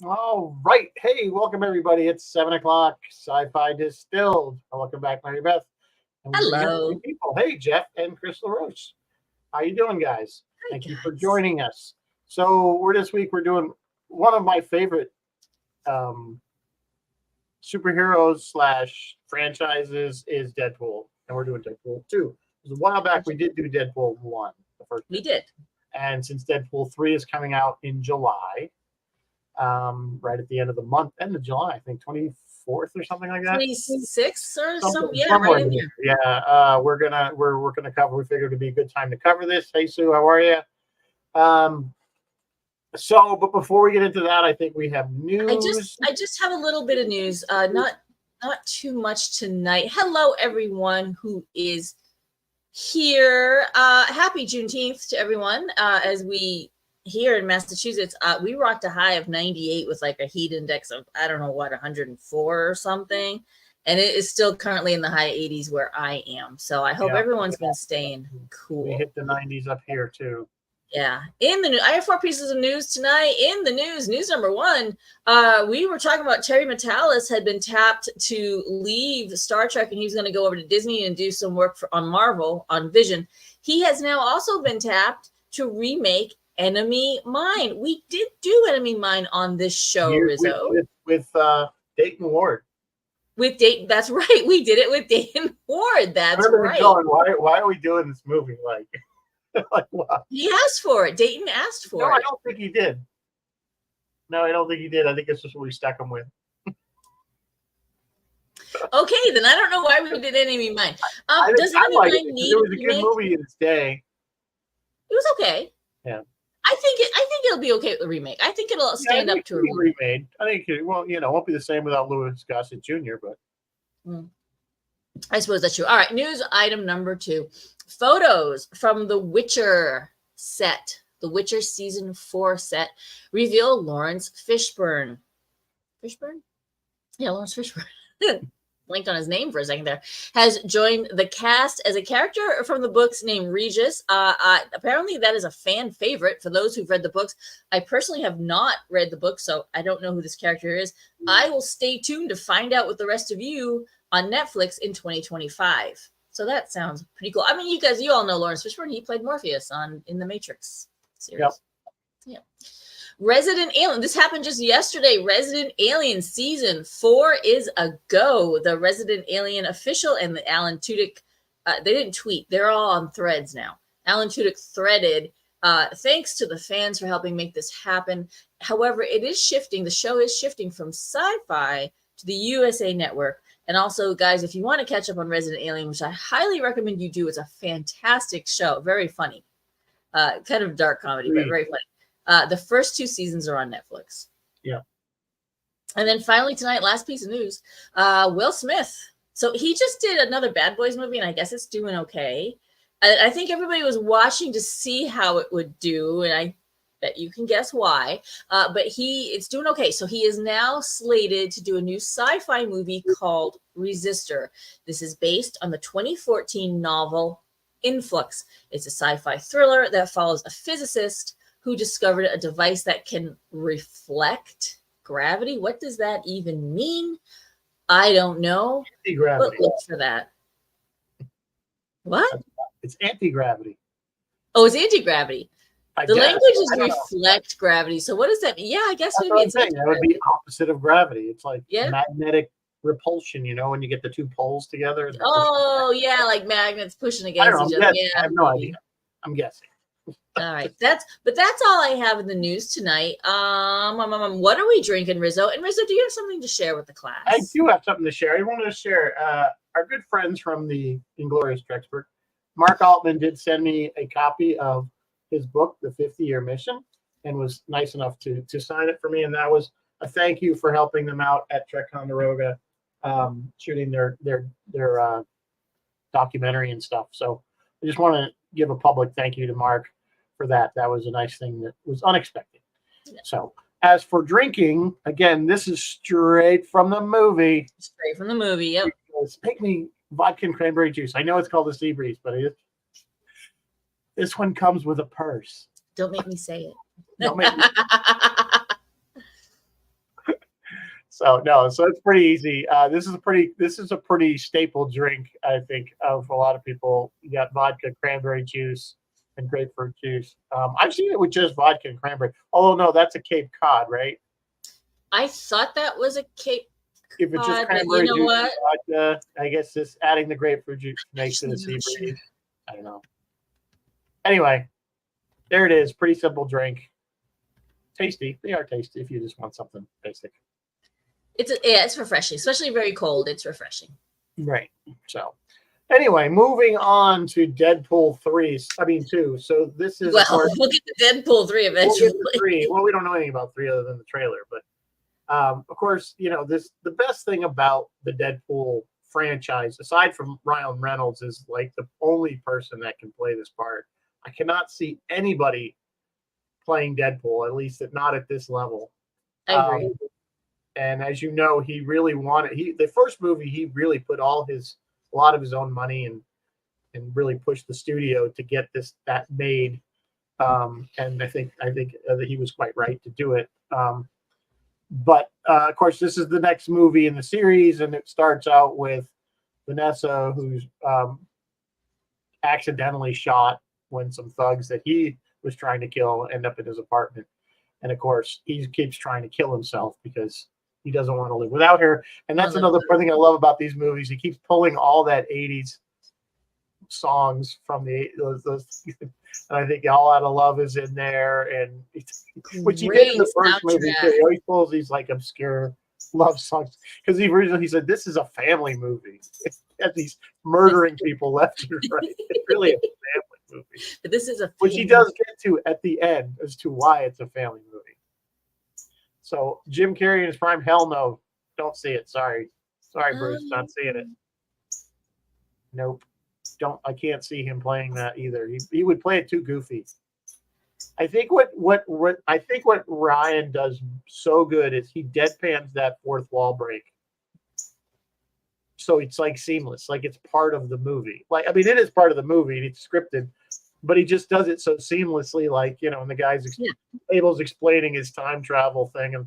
All right. Hey, welcome everybody. It's 7 o'clock. Sci-Fi Distilled. Welcome back, Mary Beth. And Hello. People. Hey, Jeff and Crystal Roach. How you doing, guys? Thank you for joining us. So this week we're doing one of my favorite superheroes / franchises is Deadpool, and we're doing Deadpool 2. A while back we did do Deadpool 1, the first. We did. And since Deadpool 3 is coming out in July, right at the end of the month, end of July, I think 24th or something like that. 26th or something. Yeah, right in there. Yeah, we're gonna cover. We figured it'd be a good time to cover this. Hey Sue, how are you? But before we get into that, I think we have news. I just have a little bit of news. Not too much tonight. Hello, everyone who is here. Happy Juneteenth to everyone. As we here in Massachusetts, we rocked a high of 98 with like a heat index of, I don't know what, 104 or something. And it is still currently in the high 80s where I am. So I hope everyone's been staying cool. We hit the 90s up here too. Yeah. In the news, I have 4 pieces of news tonight. In the news number 1, we were talking about Terry Matalas had been tapped to leave Star Trek, and he was going to go over to Disney and do some work on Marvel, on Vision. He has now also been tapped to remake Enemy Mine. We did do Enemy Mine on this show, Rizzo. With Dayton Ward. With Dayton, that's right. We did it with Dayton Ward. That's right. Going, why are we doing this movie? Like what? He asked for it. Dayton asked for it. No, I don't think he did. No, I don't think he did. I think it's just what we stuck him with. Okay, then I don't know why we did Enemy Mine. Does Enemy Mine need? It was a good movie in its day. It was okay. Yeah. I think it'll be okay with the remake. I think it'll stand up to a remake. I think it won't be the same without Louis Gossett Jr., but I suppose that's true. All right, news item number 2. Photos from the Witcher set, the Witcher season 4 set, reveal Lawrence Fishburne. Fishburne? Yeah, Lawrence Fishburne. Blinked on his name for a second there, has joined the cast as a character from the books named Regis. Apparently that is a fan favorite for those who've read the books. I personally have not read the book, so I don't know who this character is. I will stay tuned to find out with the rest of you on Netflix in 2025. So that sounds pretty cool. I mean, you all know Lawrence Fishburne. He played Morpheus in the Matrix series. Yep. Yeah. Resident Alien. This happened just yesterday. Resident Alien season 4 is a go. The Resident Alien official and the Alan Tudyk, they didn't tweet. They're all on threads now. Alan Tudyk threaded, thanks to the fans for helping make this happen. However, it is shifting. The show is shifting from Sci-Fi to the USA Network. And also, guys, if you want to catch up on Resident Alien, which I highly recommend you do, it's a fantastic show. Very funny. Kind of dark comedy, but very funny. The first 2 seasons are on Netflix. Yeah. And then finally tonight, last piece of news, Will Smith. So he just did another Bad Boys movie, and I guess it's doing okay. I think everybody was watching to see how it would do, and I bet you can guess why. But it's doing okay. So he is now slated to do a new sci-fi movie called Resistor. This is based on the 2014 novel Influx. It's a sci-fi thriller that follows a physicist who discovered a device that can reflect gravity. What does that even mean? I don't know. Anti-gravity. Look for that. What? It's anti-gravity. Oh, it's anti-gravity. The language is reflect gravity. So what does that mean? Yeah, I guess maybe it's that would be opposite of gravity. It's like magnetic repulsion, when you get the 2 poles together. Oh, yeah, like magnets pushing against each other. Yeah, I have no idea. I'm guessing. All right, that's all I have in the news tonight. What are we drinking, Rizzo? And Rizzo, do you have something to share with the class? I do have something to share. I wanted to share our good friends from the Inglorious Trexpert. Mark Altman did send me a copy of his book, The 50-Year Mission, and was nice enough to sign it for me. And that was a thank you for helping them out at Trek Ticonderoga, shooting their documentary and stuff. So I just want to give a public thank you to Mark for that. That was a nice thing that was unexpected. Yeah. So as for drinking, again, this is straight from the movie. Straight from the movie, yep. Make me vodka and cranberry juice. I know it's called the Sea Breeze, but this one comes with a purse. Don't make me say it. Don't make me. So it's pretty easy. This is a pretty staple drink, I think, for a lot of people. You got vodka, cranberry juice, and grapefruit juice. I've seen it with just vodka and cranberry. Although no, that's a Cape Cod, right? I thought that was a Cape Cod. If it's just cranberry juice and vodka, I guess just adding the grapefruit juice makes it a Sea Breeze. I don't know. Anyway, there it is. Pretty simple drink. Tasty. They are tasty if you just want something basic. It's refreshing, especially very cold. It's refreshing. Right. So anyway, moving on to Deadpool 2. So this is we'll get to Deadpool 3 eventually. We'll get to 3. Well, we don't know anything about 3 other than the trailer, but of course, the best thing about the Deadpool franchise, aside from Ryan Reynolds, is like the only person that can play this part. I cannot see anybody playing Deadpool, at least not at this level. I agree. And as you know, he really wanted the first movie. He really put a lot of his own money and really pushed the studio to get that made. And I think that he was quite right to do it. But of course, this is the next movie in the series, and it starts out with Vanessa, who's accidentally shot when some thugs that he was trying to kill end up in his apartment. And of course, he keeps trying to kill himself because he doesn't want to live without her. And that's another thing I love about these movies. He keeps pulling all that 80s songs from those. And I think All Out of Love is in there, and which he did in the first movie too. He always pulls these like obscure love songs because he said this is a family movie. It's got these murdering people left and right. It's really a family movie. But this is which he does get to at the end as to why it's a family movie. So Jim Carrey in his prime, hell no, don't see it. Sorry, Bruce, not seeing it. Nope, I can't see him playing that either. He would play it too goofy. I think what Ryan does so good is he deadpans that fourth wall break. So it's like seamless, like it's part of the movie. Like, I mean, it is part of the movie. It's scripted, but he just does it so seamlessly. Like, and the guy's Abel's explaining his time travel thing, and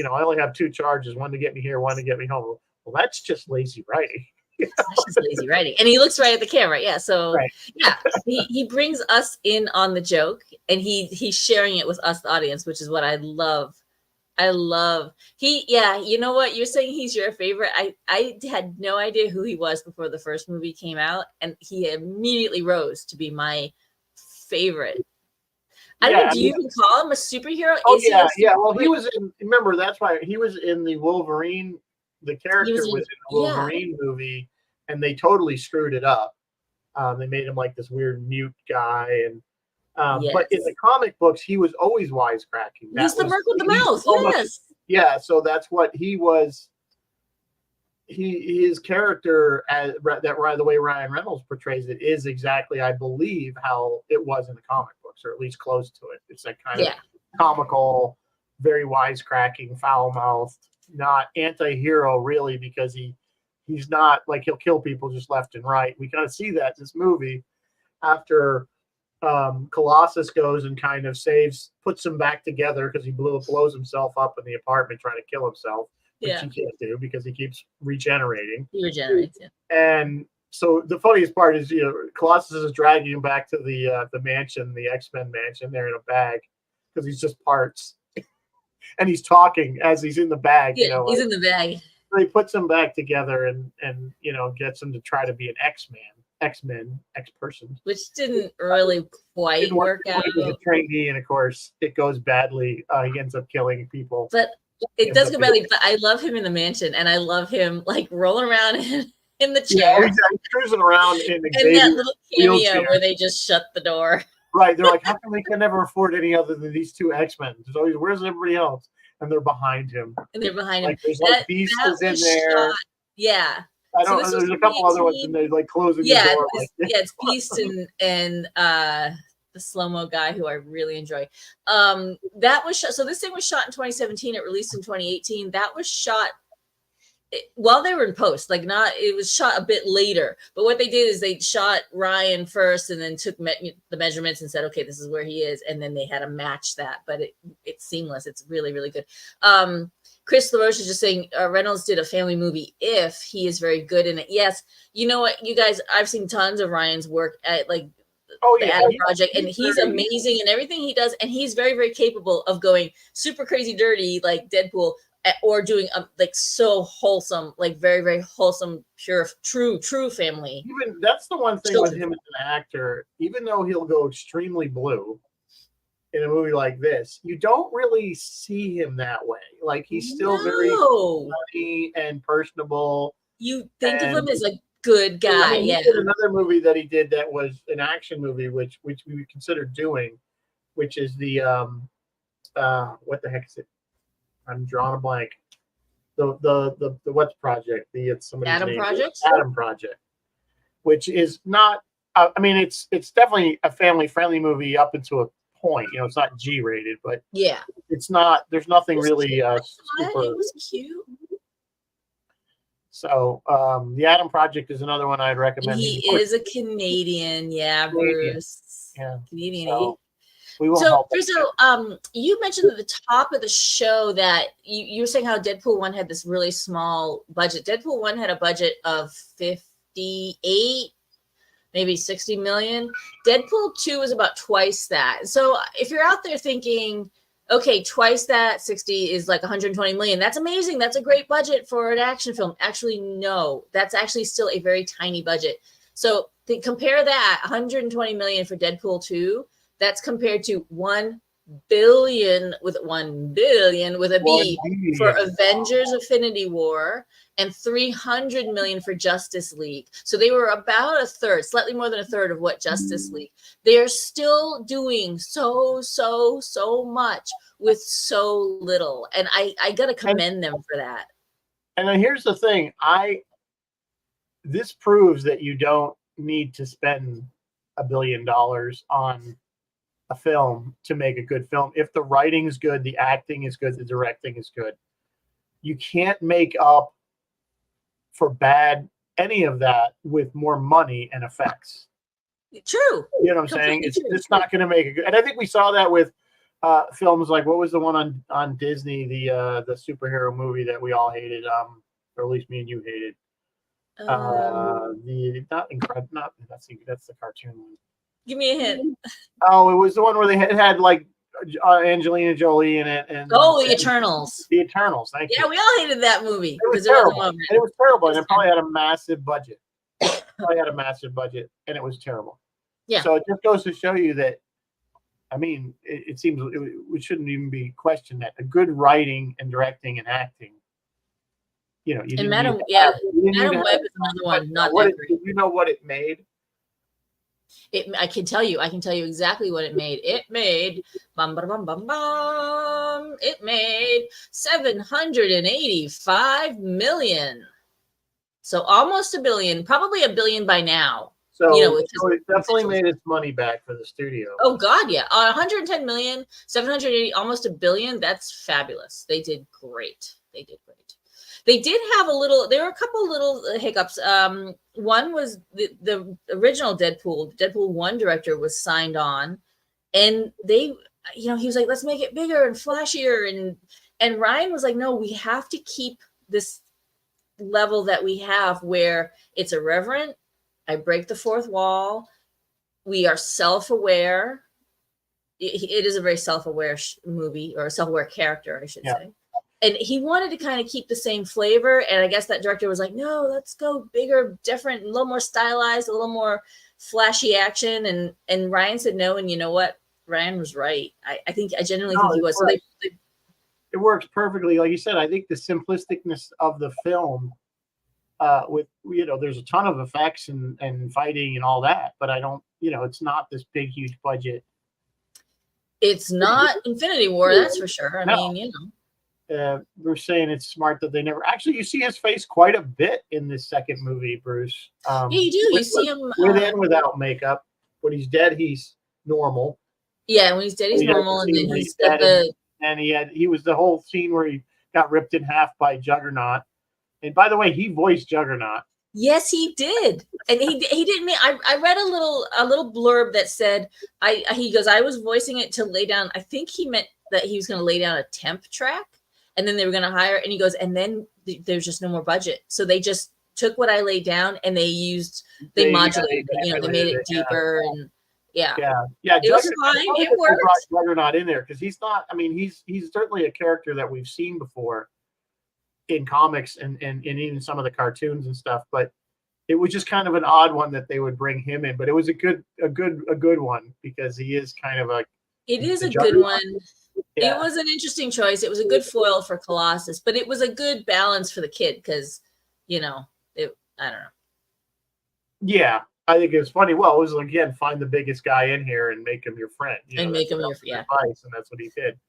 I only have 2 charges: one to get me here, one to get me home. Well, that's just lazy writing. That's just lazy writing, and he looks right at the camera. Yeah, so right. Yeah, he brings us in on the joke, and he's sharing it with us, the audience, which is what I love. You know what? You're saying he's your favorite. I had no idea who he was before the first movie came out, and he immediately rose to be my favorite. I don't know, do you even call him a superhero? Oh, yeah. Well, he was in, remember, that's why he was in the Wolverine. The character was in the Wolverine movie, and they totally screwed it up. They made him like this weird mute guy, and but in the comic books, he was always wisecracking. He's the merc with the mouth. Yeah, so that's what he was. His character, the way Ryan Reynolds portrays it, is exactly, I believe, how it was in the comic books, or at least close to it. It's that kind of comical, very wisecracking, foul-mouthed, not anti-hero really, because he's not like he'll kill people just left and right. We kind of see that in this movie after Colossus goes and kind of puts him back together because he blows himself up in the apartment trying to kill himself, which he can't do because he keeps regenerating. He regenerates, yeah. And so the funniest part is, Colossus is dragging him back to the mansion, the X-Men mansion. They're in a bag because he's just parts. And he's talking as he's in the bag. Yeah, he's in the bag. He puts him back together and gets him to try to be an X-Man. X-Men, X-person. Which didn't really quite work out. He was a trainee, and of course, it goes badly. He ends up killing people. But it does go badly. But I love him in the mansion, and I love him like rolling around in the chair. Yeah, he's cruising around in the and that little cameo wheelchair. Where they just shut the door. Right. They're like, how come they can never afford any other than these two X-Men? There's always, where's everybody else? And they're behind him. And they're behind like, him. There's like Beast is in there. Shot. Yeah. I don't know. There's a couple other ones, and they're like closing the door. It's Beast and the slow-mo guy who I really enjoy. That was shot. So this thing was shot in 2017. It released in 2018. That was shot while they were in post. It was shot a bit later. But what they did is they shot Ryan first, and then took the measurements and said, okay, this is where he is, and then they had to match that. But it's seamless. It's really, really good. Chris LaRoche is just saying Reynolds did a family movie If. He is very good in it. Yes. You know what, you guys, I've seen tons of Ryan's work at the Adam Project, and he's amazing in everything he does. And he's very, very capable of going super crazy dirty like Deadpool, or doing so wholesome, like very, very wholesome, pure, true family. Even that's the one thing with him as an actor, even though he'll go extremely blue in a movie like this, you don't really see him that way. Like he's still very funny and personable. You think of him as a good guy. He did another movie that he did that was an action movie, which we would consider doing, which is the what the heck is it? I'm drawing a blank. The what's project? It's Adam Project. Adam Project, which is not. I mean, it's definitely a family friendly movie up into a point. It's not G-rated, but it's not. There's nothing really super. It was cute. So the Adam Project is another one I'd recommend. He is a Canadian, Bruce. Yeah, Canadian. So we will help. So you mentioned at the top of the show that you were saying how Deadpool 1 had this really small budget. Deadpool 1 had a budget of 58, maybe 60 million. Deadpool 2 is about twice that. So if you're out there thinking, okay, twice that, 60 is like 120 million. That's amazing. That's a great budget for an action film. Actually, no, that's actually still a very tiny budget. So compare that 120 million for Deadpool 2. That's compared to 1 billion with a B for Avengers Infinity War, and 300 million for Justice League. So they were about a third, slightly more than a third of what Justice League. They are still doing so much with so little. And I got to commend them for that. And then here's the thing. This proves that you don't need to spend $1 billion on a film to make a good film. If the writing is good, the acting is good, the directing is good. You can't make up for any of that with more money and effects. True. You know what I'm saying? It's not going to make a good. And I think we saw that with films like, what was the one on Disney, the superhero movie that we all hated, or at least me and you hated. That's the cartoon one. Give me a hint. Oh, it was the one where they had like Angelina Jolie in it. And the Eternals. The Eternals. Thank you. Yeah, we all hated that movie. It was terrible. And it was terrible, and it probably had a massive budget. And it was terrible. Yeah. So it just goes to show you that, I mean, it seems it shouldn't even be questioned that a good writing and directing and acting. And Madam Web is another one. Not that great. Do you know what it made? I can tell you exactly what it made. It made It made 785 million. So almost $1 billion, probably $1 billion by now. So, it definitely made its money back for the studio. Oh God, yeah. 110 million, 780, almost $1 billion. That's fabulous. They did great. They did have there were a couple little hiccups. One was the original Deadpool 1 director was signed on, and he was like, let's make it bigger and flashier. And Ryan was like, no, we have to keep this level that we have where it's irreverent. I break the fourth wall. We are self-aware. It is a very self-aware movie, or a self-aware character, I should say. and he wanted to kind of keep the same flavor. And I guess that director was like, no, let's go bigger, different, a little more stylized, a little more flashy action. And Ryan said no. And you know what? Ryan was right. I genuinely think he was. So it works perfectly. Like you said, I think the simplisticness of the film, with, there's a ton of effects and fighting and all that, but I don't, it's not this big, huge budget. It's not Infinity War, that's for sure. I mean, we're saying it's smart that they never actually. You see his face quite a bit in this second movie, Bruce. Yeah, you do. You see him with and without makeup. When he's dead, he's normal. Yeah, when he's dead, he's normal, and then he's got and he was the whole scene where he got ripped in half by Juggernaut. And by the way, he voiced Juggernaut. Yes, he did, and he didn't mean. I read a little blurb that said he goes, I was voicing it to lay down. I think he meant that he was going to lay down a temp track, and then they were going to hire. And he goes, and then there's just no more budget, so they just took what I laid down and they modulated it. They made it deeper and yeah. It was fine. It worked. Juggernaut in there because he's not. I mean, he's certainly a character that we've seen before in comics and even some of the cartoons and stuff, but it was just kind of an odd one that they would bring him in. But it was a good one because he is kind of a. It is a good one. Yeah. It was an interesting choice. It was a good foil for Colossus, but it was a good balance for the kid because, I don't know. Yeah, I think it was funny. Well, it was again, find the biggest guy in here and make him your friend. Make him your advice, and that's what he did.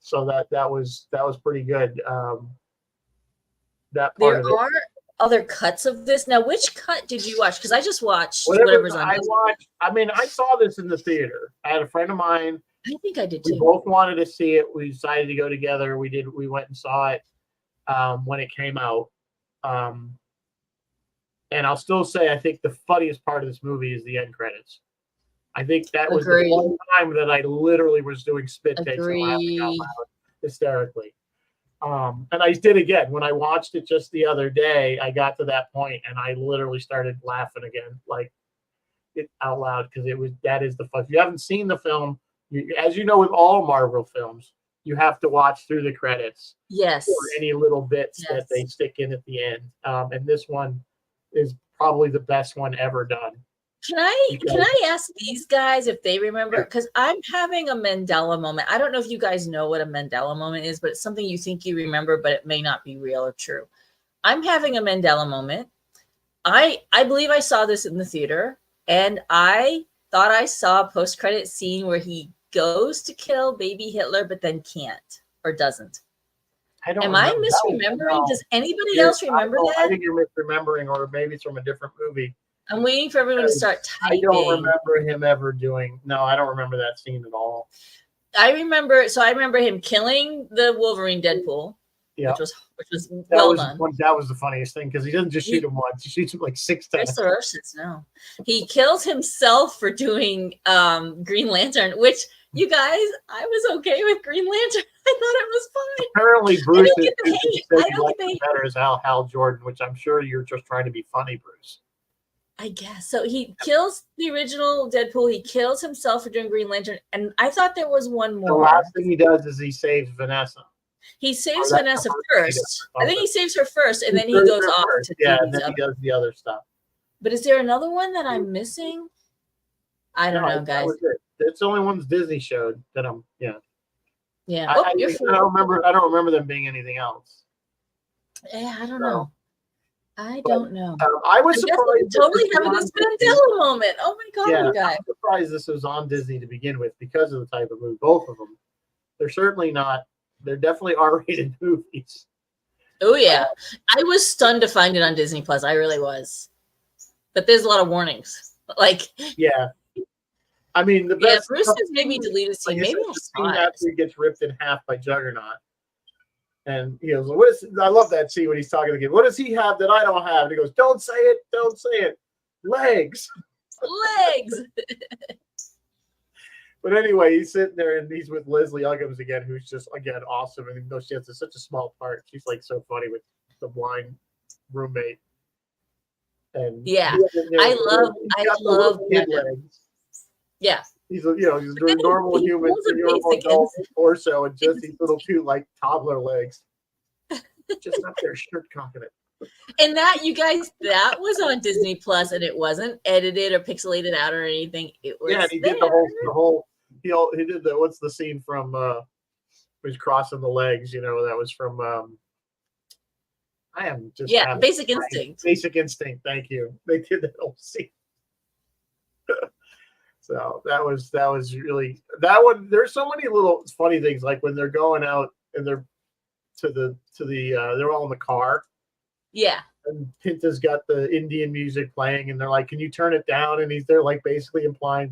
So that was pretty good. That part there of it. Are other cuts of this. Now, which cut did you watch? Because I just watched whatever's on. I saw this in the theater. I had a friend of mine. I think I did too. We both wanted to see it. We decided to go together. We went and saw it when it came out. And I'll still say I think the funniest part of this movie is the end credits. I think that was the one time that I literally was doing spit takes and laughing out loud hysterically. And I did again when I watched it just the other day. I got to that point and I literally started laughing again, like it out loud, because that is the fun. If you haven't seen the film, as you know, with all Marvel films, you have to watch through the credits. Yes. For any little bits that they stick in at the end. And this one is probably the best one ever done. Can I ask these guys if they remember? Because I'm having a Mandela moment. I don't know if you guys know what a Mandela moment is, but it's something you think you remember, but it may not be real or true. I'm having a Mandela moment. I believe I saw this in the theater, and I thought I saw a post-credit scene where he goes to kill baby Hitler, but then can't or doesn't. Am I misremembering? Does anybody else remember that? I think you're misremembering, or maybe it's from a different movie. I'm waiting for everyone to start typing. I don't remember him ever doing. No, I don't remember that scene at all. I remember him killing the Wolverine Deadpool. Yeah, which was well done. That was the funniest thing because he doesn't just shoot him once; he shoots him like 6 times. No, he kills himself for doing Green Lantern, which you guys, I was okay with Green Lantern. I thought it was fine. Apparently, Bruce is better as Hal Jordan, which I'm sure you're just trying to be funny, Bruce. I guess so. He kills the original Deadpool. He kills himself for doing Green Lantern, and I thought there was one more. The last thing he does is he saves Vanessa. He saves Vanessa first. I think he saves her first, and then he goes off to and then he does the other stuff. But is there another one that I'm missing? I don't know, guys. It's the only ones Disney showed that I'm. Yeah. I don't remember them being anything else. Yeah, I don't know. I don't know. I was surprised. Totally having this Mandela moment. Oh my god, you guys! I'm surprised this was on Disney to begin with because of the type of movie. Both of them. They're certainly not. They're definitely R-rated movies. Oh yeah, I was stunned to find it on Disney Plus. I really was. But there's a lot of warnings. Yeah. I mean, the best. Bruce has made me delete a scene. Maybe I'll scene after he gets ripped in half by Juggernaut. And he goes, I love that scene when he's talking to the kid. What does he have that I don't have? And he goes, don't say it. Don't say it. Legs. But anyway, he's sitting there and he's with Leslie Uggams again, who's just, again, awesome. And even though she has such a small part, she's like so funny with the blind roommate. And I love legs. Yeah. He's a he's But then a normal he human, pulls a normal basic adult torso, and just instinct. these little cute like toddler legs, just up there shirt cocking it. And that, you guys, that was on Disney Plus, and it wasn't edited or pixelated out or anything. It was Yeah, and he there. did the whole he did the what's the scene from he's crossing the legs, that was from I am just Basic Instinct. Basic Instinct, thank you. They did that whole scene. So that was really that one. There's so many little funny things, like when they're going out and they're they're all in the car. Yeah. And Pinta's got the Indian music playing, and they're like, "Can you turn it down?" And they're like basically implying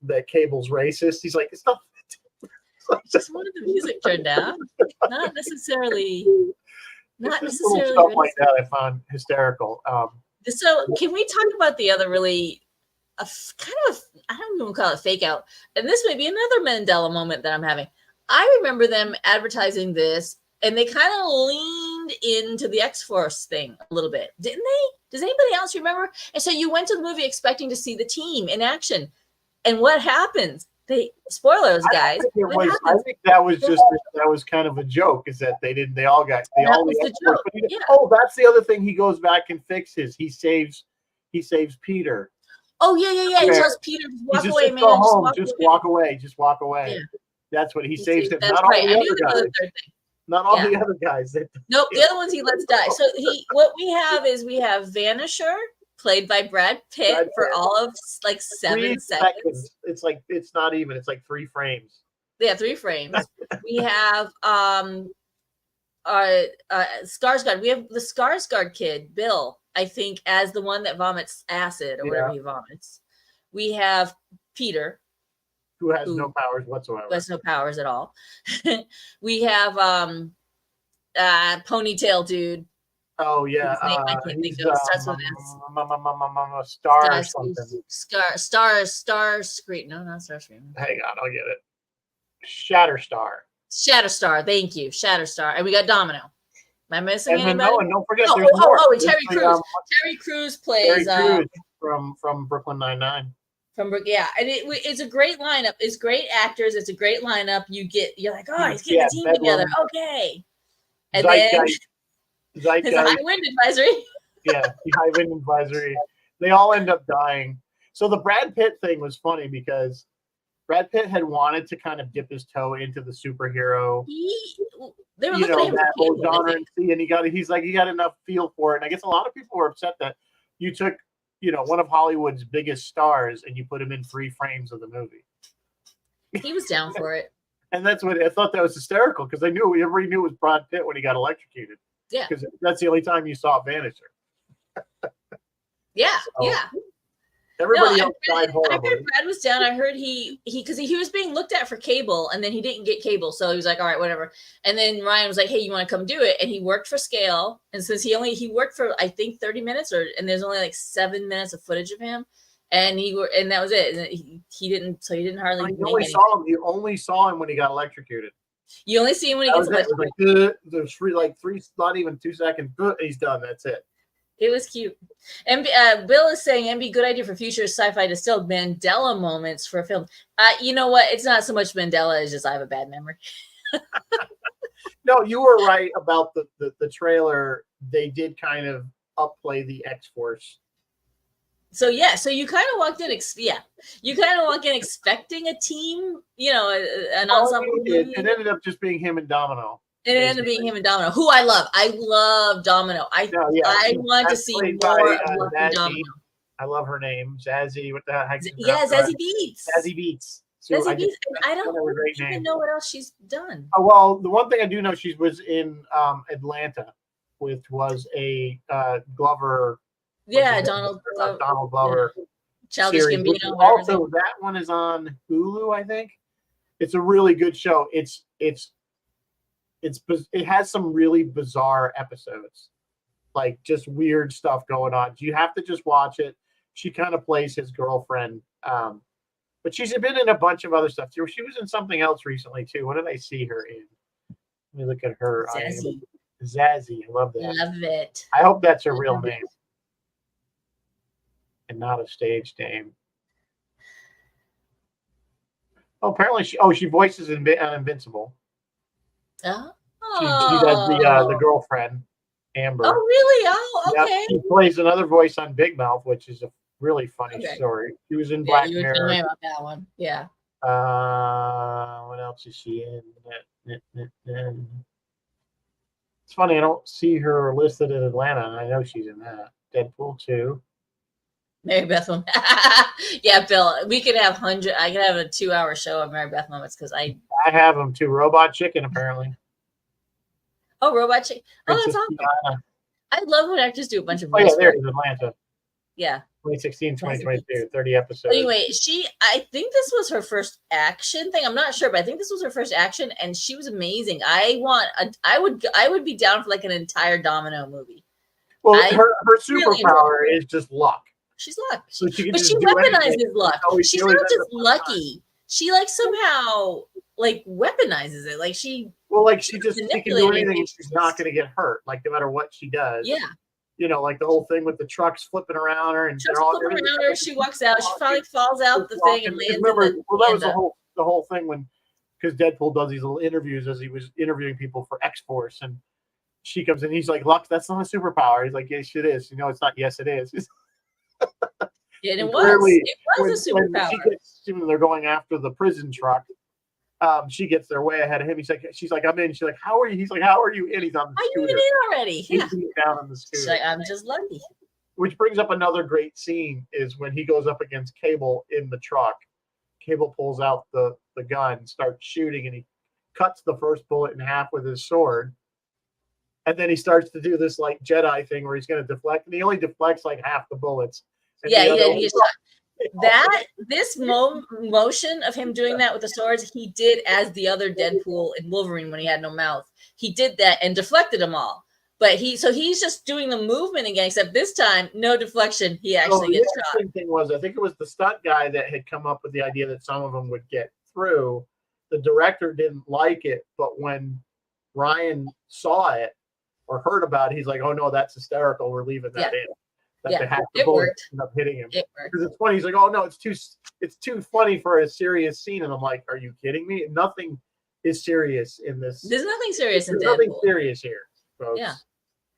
that Cable's racist. He's like, "It's not." Just wanted the music turned down, not necessarily. Stuff like that I found hysterical. So can we talk about the other really kind of, I don't even call it fake out, and this may be another Mandela moment that I'm having. I remember them advertising this, and they kind of leaned into the X-Force thing a little bit, didn't they? Does anybody else remember? And so you went to the movie expecting to see the team in action, and what happens? Spoilers, guys. I think that was kind of a joke. Is that they all got the joke. Yeah. Oh, that's the other thing. He goes back and fixes. He saves Peter. Oh yeah. He tells Peter to walk away, man. Go home. Just walk away. Yeah. That's what he saves him. That's not right. all the other guys. Not all the other guys. Nope, the other ones he lets die. So what we have Vanisher, played by Brad Pitt, for all of like 7 seconds. It's not even. It's like 3 frames. Yeah, 3 frames. We have Skarsgård. We have the Skarsgård kid, Bill, I think, as the one that vomits acid or whatever he vomits. We have Peter, who has no powers whatsoever. Who has no powers at all. We have ponytail dude. Oh yeah, I can't think of. Starts with S. Star or something. Star Screen. No, not Star Screen. Hang on, I'll get it. Shatterstar. Thank you, Shatterstar. And we got Domino. Am I missing anybody? No, and don't forget. There's more. And Terry Crews. Terry Crews plays from Brooklyn Nine-Nine. And it's a great lineup. It's great actors. It's a great lineup. You're like, oh, he's getting a team together. Okay. And then his high wind advisory. Yeah, the high wind advisory. They all end up dying. So the Brad Pitt thing was funny because Brad Pitt had wanted to kind of dip his toe into the superhero. They were looking at him that whole genre and see, and he got enough feel for it. And I guess a lot of people were upset that you took one of Hollywood's biggest stars and you put him in 3 frames of the movie. He was down for it. And that's what I thought that was hysterical because everybody knew it was Brad Pitt when he got electrocuted. Yeah. Because that's the only time you saw Vanisher. Yeah. Everybody else died horribly. I heard Brad was down. I heard because he was being looked at for cable, and then he didn't get cable, so he was like, all right, whatever. And then Ryan was like, hey, you want to come do it? And he worked for scale, and since he worked for I think 30 minutes, and there's only like 7 minutes of footage of him, and that was it. And he didn't hardly. You only saw him when he got electrocuted. You only see him when he gets electrocuted. There's three, not even 2 seconds. He's done. That's it. It was cute. And Bill is saying, MB, good idea for future sci-fi distilled Mandela moments for a film. You know what? It's not so much Mandela, it's just I have a bad memory. No, you were right about the trailer. They did kind of upplay the X-Force. So you kind of walked in, expecting a team, an ensemble. It ended up just being him and Domino. It ended up being him and Domino, who I love. I love Domino. I want to see more of Domino. I love her name, Zazie. What the heck? Zazie Beetz. Zazie Beetz. Zazie Beetz. I don't even know what else she's done. Oh, well, the one thing I do know, she was in Atlanta, which was a Glover. Yeah, Donald Glover. Childish Gambino. Also, that one is on Hulu, I think. It's a really good show. It has some really bizarre episodes, like just weird stuff going on. You have to just watch it. She kind of plays his girlfriend, but she's been in a bunch of other stuff too. She was in something else recently too. What did I see her in? Let me look at her. Zazie. I love that. Love it. I hope that's her real name and not a stage name. Oh, apparently she voices Invincible. Oh. She does the girlfriend, Amber. Oh, really? Oh, Yep. okay. She plays another voice on Big Mouth, which is a really funny Okay. story. She was in Yeah, Black you were telling Mirror. me about that one. Yeah. What else is she in? It's funny, I don't see her listed in Atlanta, and I know she's in that. Deadpool 2. Mary Beth moment. Yeah, Bill, we could have I could have a 2-hour show of Mary Beth moments because I have them too. Robot Chicken, apparently. Oh, Robot Chicken. Oh, that's Princess awesome. Diana. I love when actors do a bunch of Oh, yeah, voice there work. it is, Atlanta. Yeah. 2016, 2022, 30 episodes. Anyway, I think this was her first action thing. I'm not sure, but I think this was her first action, and she was amazing. I would be down for like an entire Domino movie. Well, her superpower is just luck. She's luck. So but she weaponizes luck. She's not just lucky. She like somehow like weaponizes it. Like she she can do anything and she's not going to get hurt. Like no matter what she does. Yeah. You know, like the whole thing with the trucks flipping around her and they're all flipping around her. She walks out. She finally falls out the thing and lands. Remember, that was the whole thing when because Deadpool does these little interviews as he was interviewing people for X-Force, and she comes in. He's like, "Luck, that's not a superpower." He's like, "Yes, it is." You know, it's not. Yes, it is. Yeah, it was a superpower. When they're going after the prison truck, she gets there way ahead of him. She's like, I'm in. She's like, how are you? He's like, how are you in? He's on the scooter. Are you in already? Yeah. He's down on the scooter. She's like, I'm just lucky. Which brings up another great scene is when he goes up against Cable in the truck. Cable pulls out the gun, starts shooting, and he cuts the first bullet in half with his sword. And then he starts to do this like Jedi thing where he's going to deflect, and he only deflects like half the bullets. Yeah, this motion of him doing that with the swords, he did as the other Deadpool in Wolverine when he had no mouth. He did that and deflected them all. But he's just doing the movement again, except this time, no deflection. He actually gets shot. The thing was, I think it was the stunt guy that had come up with the idea that some of them would get through. The director didn't like it, but when Ryan saw it or heard about it, he's like, "Oh no, that's hysterical. We're leaving that in." The bullet end up hitting him. Because it's funny. He's like, "Oh no, it's too funny for a serious scene." And I'm like, "Are you kidding me? Nothing is serious in this. There's nothing serious in Deadpool. Nothing serious here, folks." Yeah.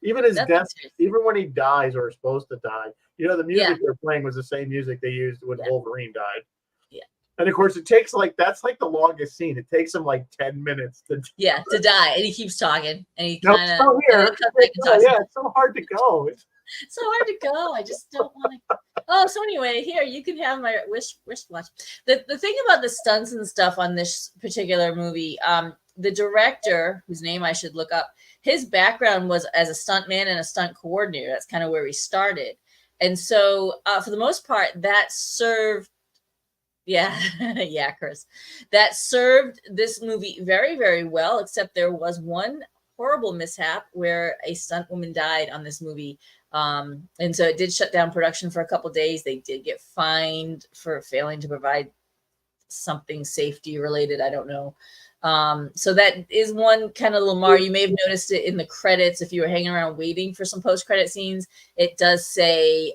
Even his death, even when he dies or is supposed to die, you know, the music they're playing was the same music they used when Wolverine died. Yeah. And of course, it takes that's like the longest scene. It takes him like 10 minutes to die, and he keeps talking, and he kind of it's so hard to go. So hard to go. I just don't want to. Oh, so anyway, here you can have my wristwatch. The thing about the stunts and stuff on this particular movie, the director, whose name I should look up, his background was as a stunt man and a stunt coordinator. That's kind of where he started, and so for the most part, that served. Yeah, yeah, Chris, that served this movie very, very well. Except there was one horrible mishap where a stunt woman died on this movie. And so it did shut down production for a couple of days. They did get fined for failing to provide something safety related. I don't know. So that is one kind of Lamar. You may have noticed it in the credits. If you were hanging around waiting for some post-credit scenes, it does say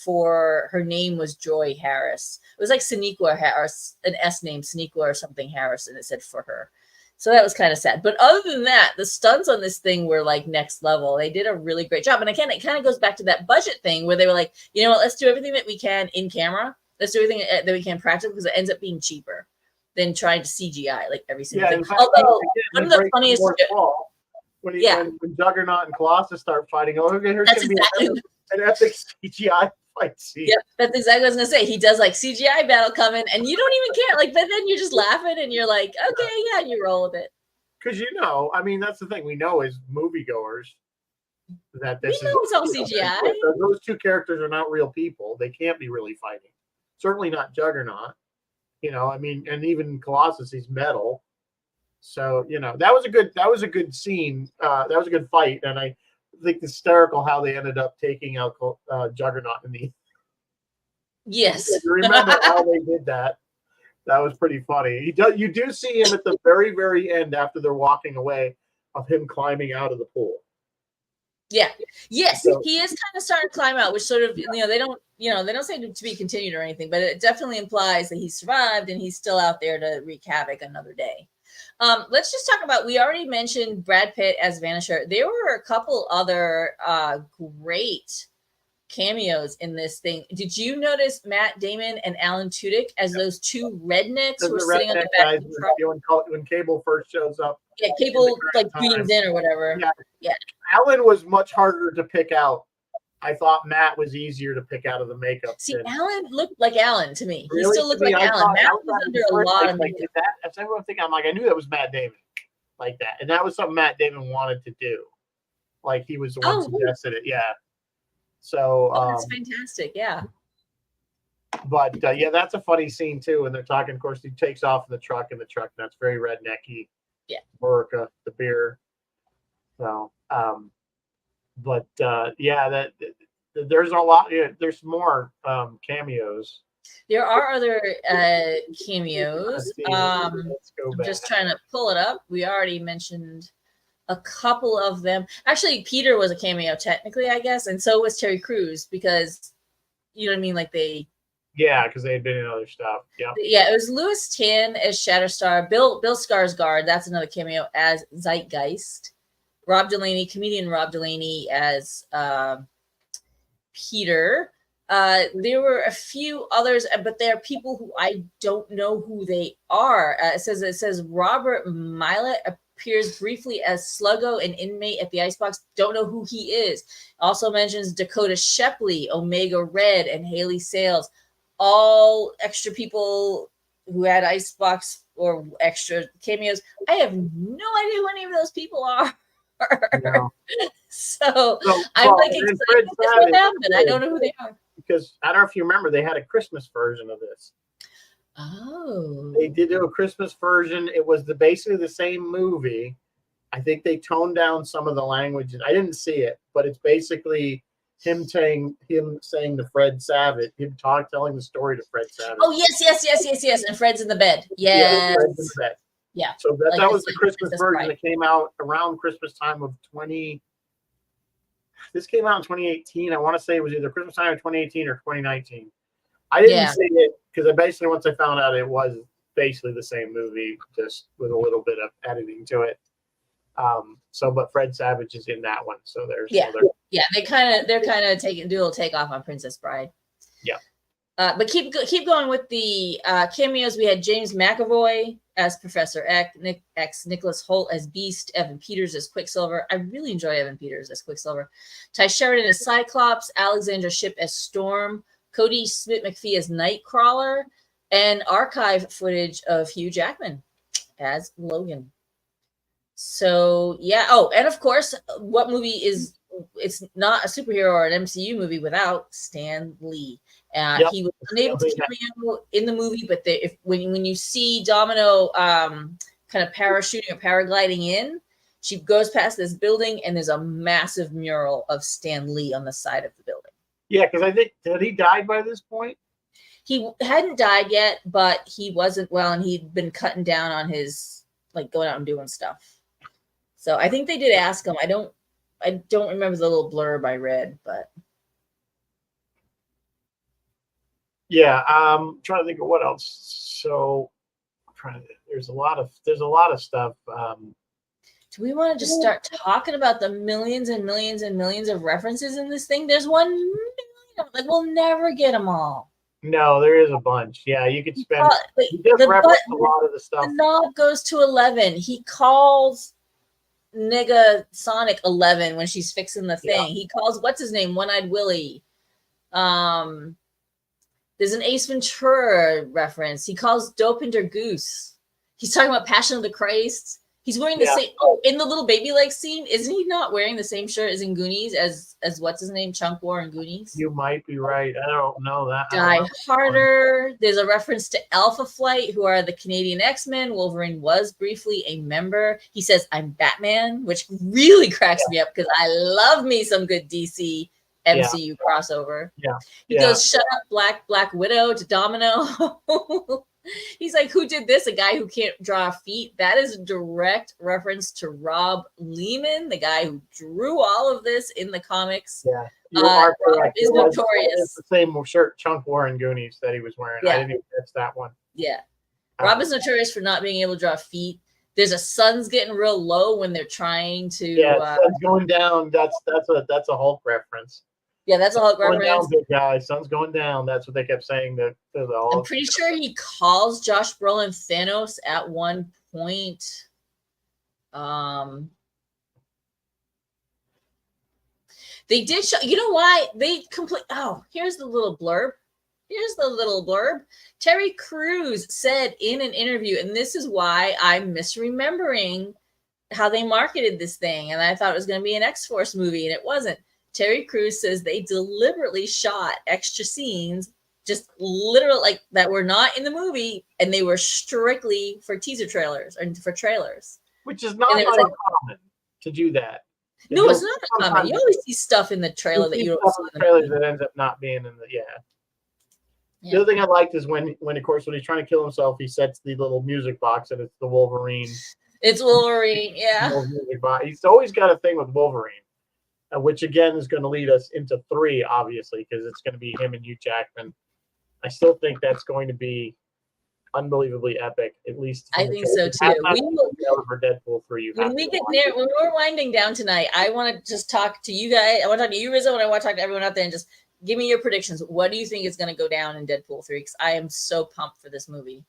for her name was Joy Harris. It was like Sonequa Harris, an S name, Sonequa or something Harris, and it said for her. So that was kind of sad. But other than that, the stunts on this thing were like next level. They did a really great job. And again, it kind of goes back to that budget thing where they were like, you know what, let's do everything that we can in camera. Let's do everything that we can practical because it ends up being cheaper than trying to CGI like every single thing. Although one of the funniest when Juggernaut and Colossus start fighting, here's going to be an epic CGI fight scene. Yep, that's exactly what I was gonna say. He does like CGI battle coming, and you don't even care. Like, but then you're just laughing, and you're like, okay, yeah, and you roll with it. Because I mean, that's the thing we know as moviegoers that this it's all CGI. Those two characters are not real people. They can't be really fighting. Certainly not Juggernaut. I mean, and even Colossus, he's metal. So that was a good scene. That was a good fight, and I think it's hysterical how they ended up taking out Juggernaut in the. Yes. You remember how they did that? That was pretty funny. You do see him at the very, very end after they're walking away of him climbing out of the pool. Yeah. Yes, So, he is kind of starting to climb out, which sort of, they don't, they don't say to be continued or anything, but it definitely implies that he survived and he's still out there to wreak havoc another day. Let's just talk about, we already mentioned Brad Pitt as Vanisher. There were a couple other great cameos in this thing. Did you notice Matt Damon and Alan Tudyk as those two rednecks who were sitting on the back of the truck? when Cable first shows up. Yeah, Cable like beams in or whatever. Yeah. Alan was much harder to pick out. I thought Matt was easier to pick out of the makeup. See, Alan looked like Alan to me. Really? He still looked like Alan. Matt was under a lot of makeup. That's everyone thinking. I'm like, I knew that was Matt Damon, like that, and that was something Matt Damon wanted to do. Like he was the one who suggested it. Yeah. So that's fantastic. Yeah. But yeah, that's a funny scene too. And they're talking. Of course, he takes off in the truck, and that's very rednecky. Yeah. America, the beer. So, but yeah, there's a lot. Yeah, there's more cameos. There are other cameos. I'm just trying to pull it up. We already mentioned a couple of them. Actually, Peter was a cameo technically, I guess, and so was Terry Crews because, you know what I mean, like they. Yeah, because they had been in other stuff. Yeah. Yeah, it was Louis Tan as Shatterstar, Bill Skarsgård. That's another cameo as Zeitgeist. Comedian Rob Delaney as Peter. There were a few others, but there are people who I don't know who they are. It says Robert Milet appears briefly as Sluggo, an inmate at the Icebox. Don't know who he is. Also mentions Dakota Shepley, Omega Red, and Haley Sales. All extra people who had Icebox or extra cameos. I have no idea who any of those people are. No. So I'm like excited for them, but I don't know who they are. Because I don't know if you remember, they had a Christmas version of this. Oh. They did do a Christmas version. It was basically the same movie. I think they toned down some of the language. I didn't see it, but it's basically him saying to Fred Savage, telling the story to Fred Savage. Oh, yes. And Fred's in the bed. Yes. Yeah, Fred's in the bed. Yeah. So that was the Christmas version that came out around Christmas time of This came out in 2018. I want to say it was either Christmas time of 2018 or 2019. I didn't see it because once I found out it was basically the same movie, just with a little bit of editing to it. But Fred Savage is in that one. So there's they're kind of do a little takeoff on Princess Bride. Yeah. But keep going with the cameos. We had James McAvoy as Professor X, Nicholas Hoult as Beast, Evan Peters as Quicksilver. I really enjoy Evan Peters as Quicksilver. Ty Sheridan as Cyclops, Alexandra Shipp as Storm, Cody Smith-McPhee as Nightcrawler, and archive footage of Hugh Jackman as Logan. So, yeah. Oh, and of course, what movie is it's not a superhero or an MCU movie without Stan Lee. He was unable to cameo in the movie, but when you see Domino kind of parachuting or paragliding in, she goes past this building and there's a massive mural of Stan Lee on the side of the building. Yeah, because I think, had he died by this point? He hadn't died yet, but he wasn't well, and he'd been cutting down on his, like, going out and doing stuff. So I think they did ask him. I don't remember the little blurb I read, but yeah, I'm trying to think of what else. So there's a lot of stuff. Do we want to just start talking about the millions and millions and millions of references in this thing? There's 1 million. Like, we'll never get them all. No, there is a bunch. Yeah, you could spend. He does reference a lot of the stuff. The knob goes to 11. He calls nigga Sonic 11 when she's fixing the thing. Yeah. He calls what's his name, One-Eyed Willie. There's an Ace Ventura reference. He calls Dopinder Goose. He's talking about Passion of the Christ. He's wearing the same. Oh, in the little baby leg scene, isn't he not wearing the same shirt as in Goonies as what's his name, Chunk wore in Goonies? You might be right. I don't know that. Die Harder. There's a reference to Alpha Flight, who are the Canadian X-Men. Wolverine was briefly a member. He says, "I'm Batman," which really cracks me up because I love me some good DC MCU crossover. Yeah. He goes, "Shut up, Black Widow" to Domino. He's like, who did this? A guy who can't draw feet. That is a direct reference to Rob Lehman, the guy who drew all of this in the comics. Yeah, you are correct. Is notorious. It's the same shirt Chunk wore in Goonies that he was wearing. Yeah. I didn't even catch that one. Yeah. Rob is notorious for not being able to draw feet. There's a sun's getting real low when they're trying to. Yeah, sun's going down. That's a Hulk reference. Yeah, that's a Hulk going reference. Down, big guy. Sun's going down. That's what they kept saying. I'm pretty sure he calls Josh Brolin Thanos at one point. They did show. You know why they complete? Oh, here's the little blurb. Terry Crews said in an interview, and this is why I'm misremembering how they marketed this thing, and I thought it was going to be an X-Force movie, and it wasn't. Terry Crews says they deliberately shot extra scenes, just literal like that were not in the movie, and they were strictly for teaser trailers or for trailers. Which is not uncommon to do that. No, it's not uncommon. You always see stuff in the trailer that you don't see in the trailer that ends up not being in the The other thing I liked is when of course when he's trying to kill himself, he sets the little music box and it's the Wolverine. It's Wolverine, yeah. He's always got a thing with Wolverine. Which again is going to lead us into 3, obviously, because it's going to be him and Hugh Jackman. I still think that's going to be unbelievably epic. At least I think so too. For Deadpool 3, when we're winding down tonight, I want to just talk to you guys. I want to talk to you, Rizzo, and I want to talk to everyone out there and just give me your predictions. What do you think is going to go down in Deadpool 3? Because I am so pumped for this movie.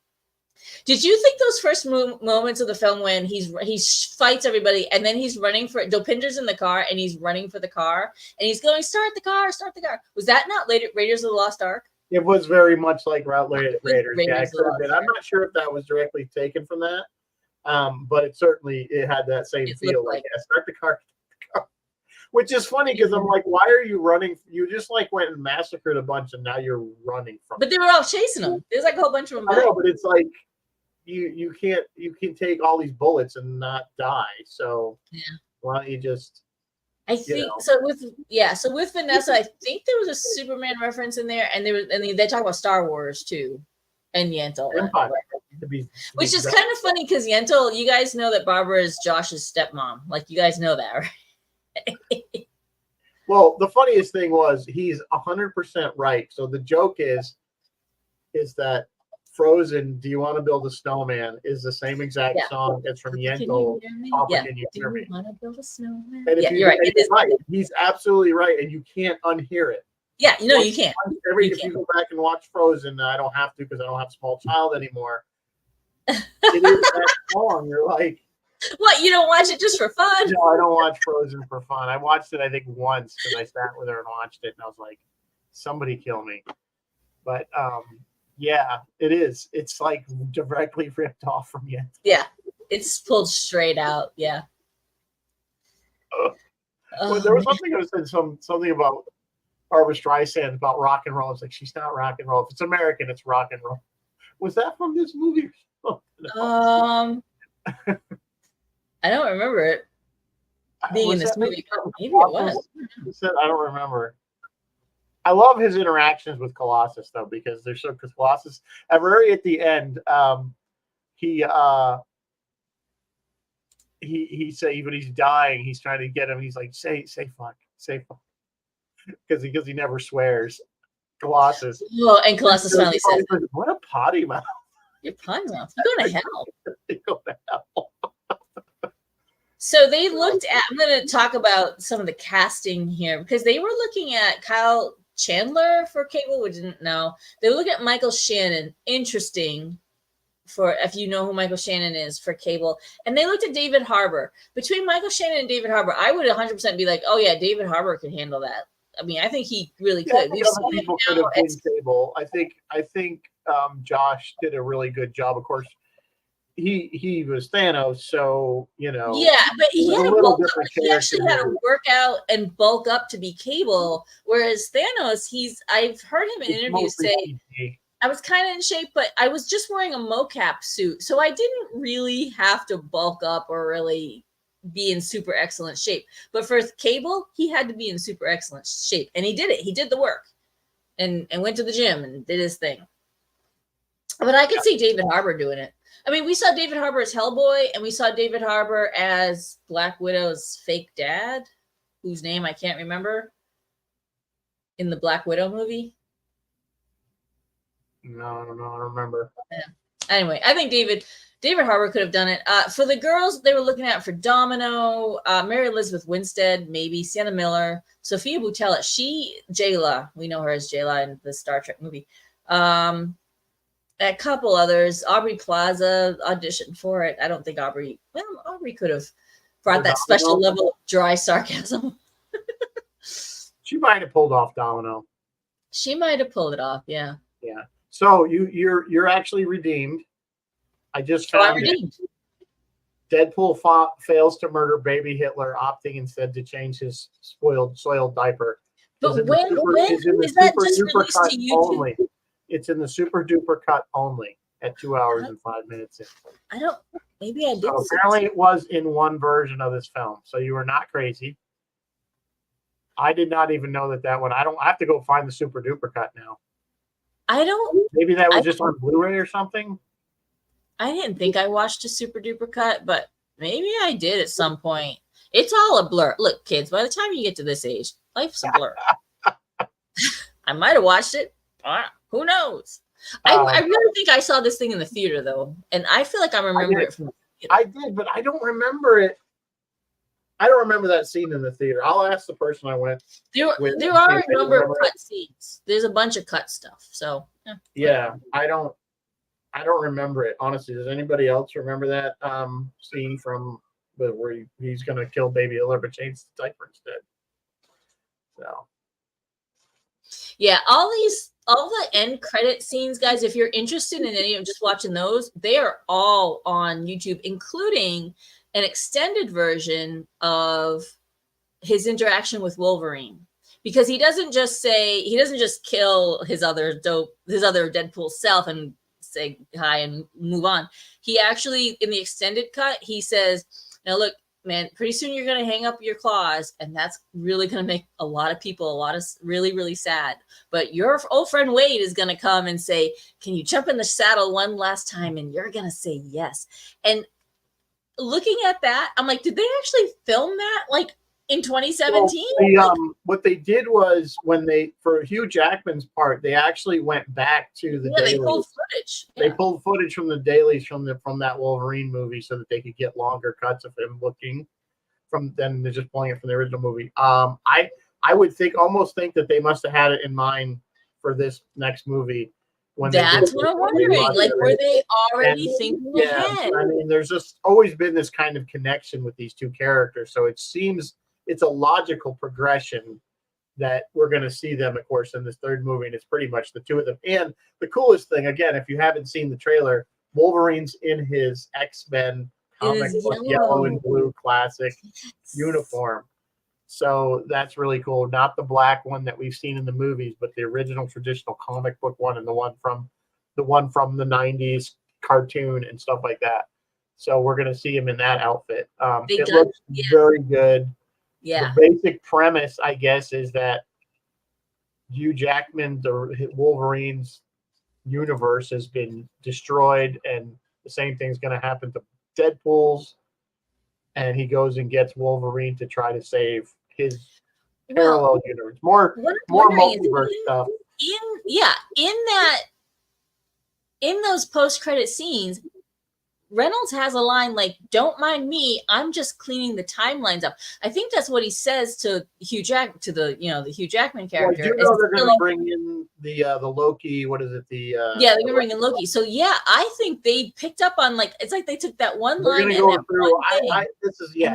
Did you think those first moments of the film when he fights everybody and then he's running for Dopinder's in the car and he's running for the car and he's going start the car, was that not Raiders of the Lost Ark? It was very much like Raiders. Yeah, I'm not sure if that was directly taken from that, but it had that same feel. Like start the car. Which is funny because I'm like, why are you running? You just like went and massacred a bunch and now you're running from. But they were all chasing him. There's like a whole bunch of them. I know, but it's like you can take all these bullets and not die. So why don't you just? I think so with Vanessa, I think there was a Superman reference in there, and they talk about Star Wars too, and Yentl. Which is kind of funny because Yentl, you guys know that Barbara is Josh's stepmom. Like you guys know that, right? Well, the funniest thing was he's 100% right. So the joke is that Frozen, Do You Want to Build a Snowman is the same exact song as from Yentl. Can you want to build a snowman? And if you're right. It is right. He's absolutely right, and you can't unhear it. Yeah, you can't. If you go back and watch Frozen, I don't have to because I don't have a small child anymore. It is that song. You're like, what? You don't watch it just for fun? No, I don't watch Frozen for fun. I watched it, I think, once because I sat with her and watched it, and I was like, somebody kill me. But yeah, it is. It's like directly ripped off from Yentl. Yeah, it's pulled straight out. Yeah. Well, there was something that said something about Barbra Streisand about rock and roll. It's like she's not rock and roll. If it's American, it's rock and roll. Was that from this movie? I don't remember it being in this movie. Maybe it was. I don't remember. I love his interactions with Colossus though, because they're so. Because Colossus, very at the end, he say when he's dying, he's trying to get him. He's like, say fuck, because he never swears. Colossus. Well, and Colossus finally says, "What a potty mouth! You're potty mouth. You're going to hell." You go to hell. So they looked at. I'm going to talk about some of the casting here because they were looking at Kyle Chandler for Cable. We didn't know. They were looking at Michael Shannon. Interesting. For if you know who Michael Shannon is for Cable, and they looked at David Harbour. Between Michael Shannon and David Harbour, I would 100% be like, oh yeah, David Harbour could handle that. I mean, I think he really could. We've seen people could have been Cable. I think Josh did a really good job. Of course, he was Thanos, so you know. Yeah, but he had he actually had to work out and bulk up to be Cable, whereas Thanos, I've heard him in interviews say. TV. I was kind of in shape, but I was just wearing a mocap suit. So I didn't really have to bulk up or really be in super excellent shape. But for Cable, he had to be in super excellent shape. And he did it. He did the work and went to the gym and did his thing. But I could see David Harbour doing it. I mean, we saw David Harbour as Hellboy, and we saw David Harbour as Black Widow's fake dad, whose name I can't remember, in the Black Widow movie. No, I don't remember. Yeah. Anyway, I think David Harbour could have done it. For the girls, they were looking at for Domino, Mary Elizabeth Winstead, maybe Sienna Miller, Sophia Boutella. Jayla, we know her as Jayla in the Star Trek movie. A couple others. Aubrey Plaza auditioned for it. I don't think Aubrey could have brought that special level of dry sarcasm. She might have pulled off Domino. She might have pulled it off. Yeah. Yeah. So you're actually redeemed. I just found it. Deadpool fails to murder baby Hitler, opting instead to change his soiled diaper. But when is that just released to YouTube? Only. It's in the super duper cut only at 2 hours and 5 minutes. Maybe I did. So apparently it was in one version of this film. So you were not crazy. I did not even know that one. I have to go find the super duper cut now. Maybe that was just on Blu-ray or something. I didn't think I watched a super duper cut, but maybe I did at some point. It's all a blur. Look, kids, by the time you get to this age, life's a blur. I might have watched it. Who knows? I really think I saw this thing in the theater, though. And I feel like I remember it from the theater. I did, but I don't remember it. I don't remember that scene in the theater. I'll ask the person I went with. There are a number of cut scenes. There's a bunch of cut stuff. So yeah, I don't remember it. Honestly, does anybody else remember that scene from where he's gonna kill baby Hitler but change the diaper instead? So yeah, all the end credit scenes, guys, if you're interested in any of just watching those, they are all on YouTube, including an extended version of his interaction with Wolverine. Because he doesn't just kill his other Deadpool self and say hi and move on. He actually, in the extended cut, he says, now look, man, pretty soon you're going to hang up your claws, and that's really going to make a lot of people really, really sad. But your old friend Wade is going to come and say, can you jump in the saddle one last time? And you're going to say yes. And looking at that, I'm like, did they actually film that like in 2017? Well, what they did was for Hugh Jackman's part, they actually went back to the dailies. They pulled footage. Yeah. They pulled footage from the dailies from that Wolverine movie so that they could get longer cuts of him looking than they're just pulling it from the original movie. I would almost think that they must have had it in mind for this next movie. That's what I'm wondering. Like, were they already thinking ahead? I mean, there's just always been this kind of connection with these two characters, so it seems it's a logical progression that we're going to see them, of course, in this third movie, and it's pretty much the two of them. And the coolest thing, again, if you haven't seen the trailer, Wolverine's in his X-Men comic book yellow and blue classic uniform. So that's really cool. Not the black one that we've seen in the movies, but the original traditional comic book one and the one from the 90s cartoon and stuff like that. So we're going to see him in that outfit. It looks very good. Yeah. The basic premise, I guess, is that Hugh Jackman, the Wolverine's universe has been destroyed, and the same thing's going to happen to Deadpool's. And he goes and gets Wolverine to try to save his parallel universe. More multiverse stuff. In those post-credit scenes, Reynolds has a line like, "Don't mind me, I'm just cleaning the timelines up." I think that's what he says to the Hugh Jackman character. Well, they're going to bring in the Loki. What is it? They're going to bring in Loki. So yeah, I think they picked up on it's like they took that one line. They're going to go through.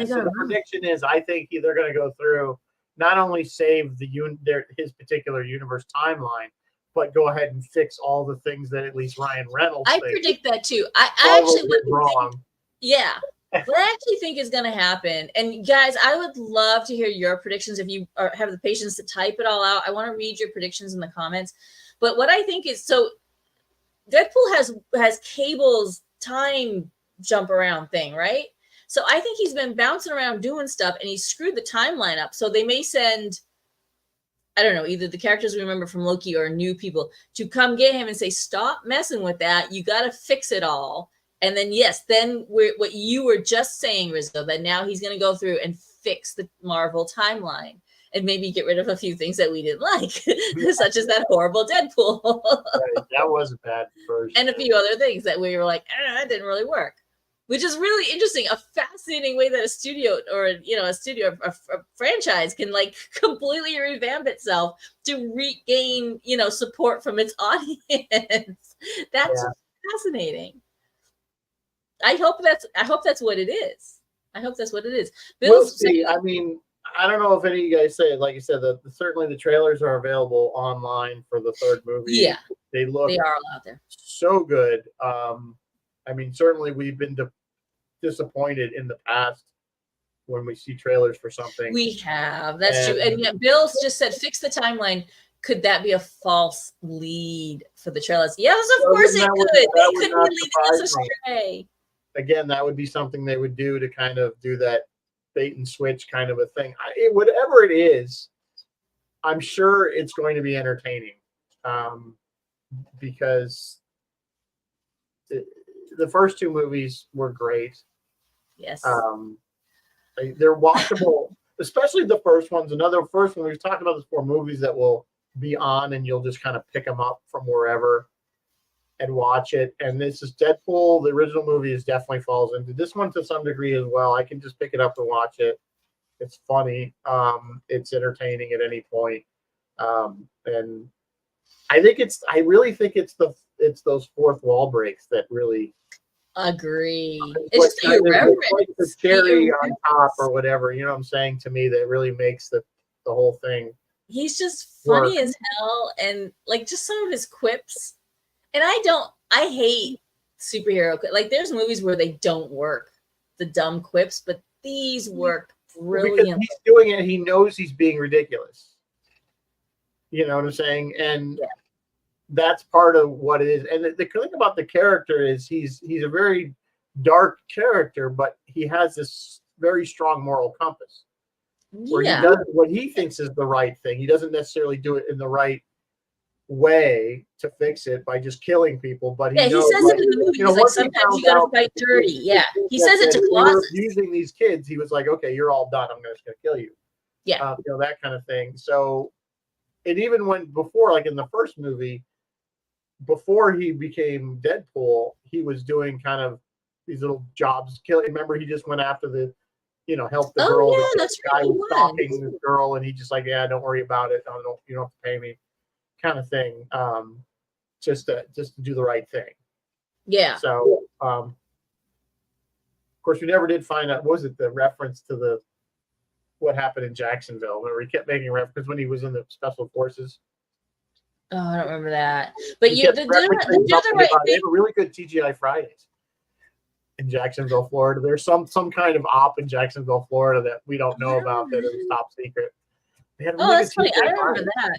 So the prediction is, I think they're going to go through, not only save his particular universe timeline, but go ahead and fix all the things that at least Ryan Reynolds. I predict that too. I actually would wrong. What I actually think is going to happen, and guys, I would love to hear your predictions if you have the patience to type it all out. I want to read your predictions in the comments. But what I think is, so Deadpool has Cable's time jump around thing, right? So I think he's been bouncing around doing stuff, and he screwed the timeline up. So they may send I don't know, either the characters we remember from Loki or new people to come get him and say, stop messing with that. You got to fix it all. And then, yes, then what you were just saying, Rizzo, that now he's going to go through and fix the Marvel timeline and maybe get rid of a few things that we didn't like, such as that horrible Deadpool. Right, that was a bad version. And a few other things that we were like, that didn't really work. Which is really interesting, a fascinating way that a studio or, a franchise can like completely revamp itself to regain, support from its audience. That's fascinating. I hope that's what it is. I hope that's what it is. We'll see. I mean, I don't know if any of you guys say it. Like you said, certainly the trailers are available online for the third movie. Yeah, they are all out there. So good. I mean, certainly we've been disappointed in the past when we see trailers for something. We have. That's true. And yet Bill just said, fix the timeline. Could that be a false lead for the trailers? Yes, of course it could. They could be leading us astray. Again, that would be something they would do to kind of do that bait and switch kind of a thing. Whatever it is, I'm sure it's going to be entertaining because the first two movies were great. Yes. They're watchable, especially the first ones. First one, we've talked about the 4 movies that will be on and you'll just kind of pick them up from wherever and watch it. And this is Deadpool. The original movie definitely falls into this one to some degree as well. I can just pick it up and watch it. It's funny. It's entertaining at any point. And I really think it's those fourth wall breaks that really agree. It's just irreverent. Like the cherry on top or whatever, you know what I'm saying, to me, that really makes the whole thing. He's just funny as hell, and like just some of his quips. And I hate superhero quips. Like there's movies where they don't work, the dumb quips, but these work brilliantly. Because he's doing it, he knows he's being ridiculous. You know what I'm saying? And that's part of what it is. And the thing about the character is he's a very dark character, but he has this very strong moral compass where he does what he thinks is the right thing. He doesn't necessarily do it in the right way to fix it by just killing people, but he knows, says it in the movie. He's like, sometimes you gotta fight dirty. Yeah, he says it to Colossus. Using these kids, he was like, okay, you're all done. I'm just gonna kill you. Yeah, that kind of thing. So it even went before, like in the first movie, before he became Deadpool, he was doing kind of these little jobs. Remember, he just went after the, help the girl. Yeah, that's right. Guy was stalking this girl, and he just like, don't worry about it. You don't have to pay me, kind of thing. Just to do the right thing. Yeah. So, of course, we never did find out. Was it the reference to what happened in Jacksonville? Where he kept making reference when he was in the special forces. Oh, I don't remember that. But They do the right thing. They have a really good TGI Fridays in Jacksonville, Florida. There's some kind of op in Jacksonville, Florida that we don't know about that is top secret. That's funny. I don't remember that.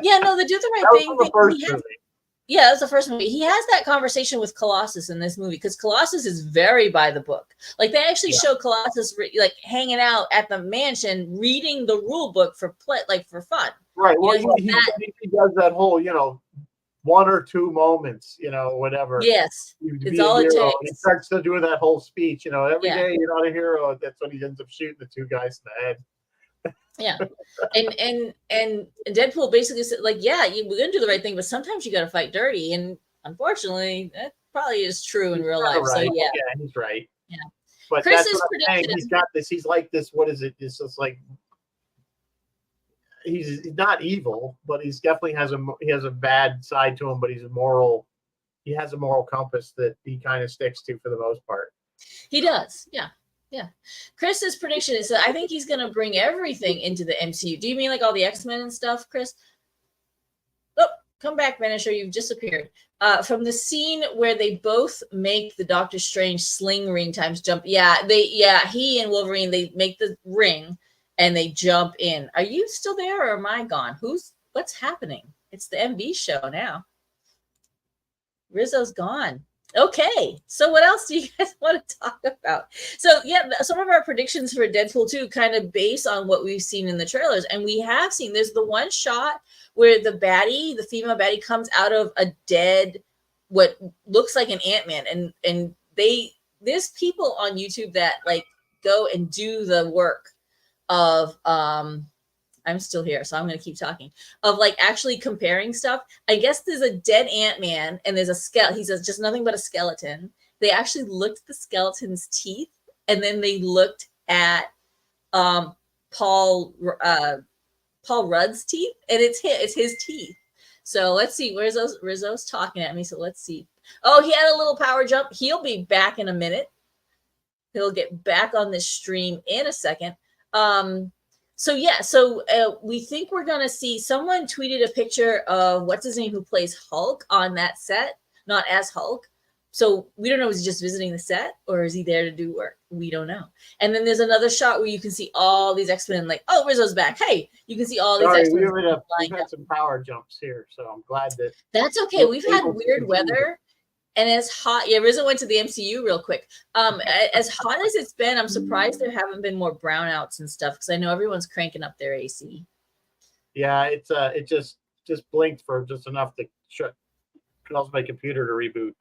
Yeah, no, the do the right thing. The first movie. Yeah, that was the first movie. He has that conversation with Colossus in this movie because Colossus is very by the book. Like they actually show Colossus like hanging out at the mansion, reading the rule book for fun. Right. Well, he does that whole, 1 or 2 moments, whatever. Yes. It's all it takes. He starts to do that whole speech, every day you're not a hero. That's when he ends up shooting the 2 guys in the head. Yeah. And Deadpool basically said, like, we're gonna do the right thing, but sometimes you gotta fight dirty. And unfortunately, that probably is true in real life. Right. So yeah, he's right. Yeah. But Chris's prediction. He's got this. He's like this. What is it? It's just like he's not evil, but he's definitely has a bad side to him. But he has a moral compass that he kind of sticks to for the most part. He does. Yeah. Yeah. Chris's prediction is that I think he's going to bring everything into the MCU. Do you mean like all the X-Men and stuff, Chris? Oh, come back, Vanisher. You've disappeared. From the scene where they both make the Doctor Strange sling ring times jump. He and Wolverine, they make the ring and they jump in. Are you still there or am I gone? What's happening? It's the MB show now. Rizzo's gone. Okay, so what else do you guys want to talk about? So yeah, some of our predictions for Deadpool 2 kind of based on what we've seen in the trailers, and we have seen there's the one shot where the baddie, the female baddie, comes out of a dead, what looks like an Ant-Man, and there's people on YouTube that like go and do the work of I'm still here, so I'm going to keep talking. Of like actually comparing stuff. I guess there's a dead Ant-Man and there's a skeleton. He says just nothing but a skeleton. They actually looked at the skeleton's teeth, and then they looked at um, Paul Paul Rudd's teeth, and it's his teeth. So let's see. Rizzo's talking at me, so let's see. Oh, he had a little power jump. He'll be back in a minute. He'll get back on this stream in a second. So we think we're gonna see, someone tweeted a picture of what's his name who plays Hulk on that set, not as Hulk. So we don't know, is he just visiting the set or is he there to do work? We don't know. And then there's another shot where you can see all these X-Men, like, oh, Rizzo's back. Hey, you can see all these X-Men. We've had some power jumps here, so I'm glad that that's okay. We've had weird weather. And as hot, yeah, Rizzo went to the MCU real quick. As hot as it's been, I'm surprised there haven't been more brownouts and stuff, because I know everyone's cranking up their AC. Yeah, it's it just blinked for just enough to cause my computer to reboot.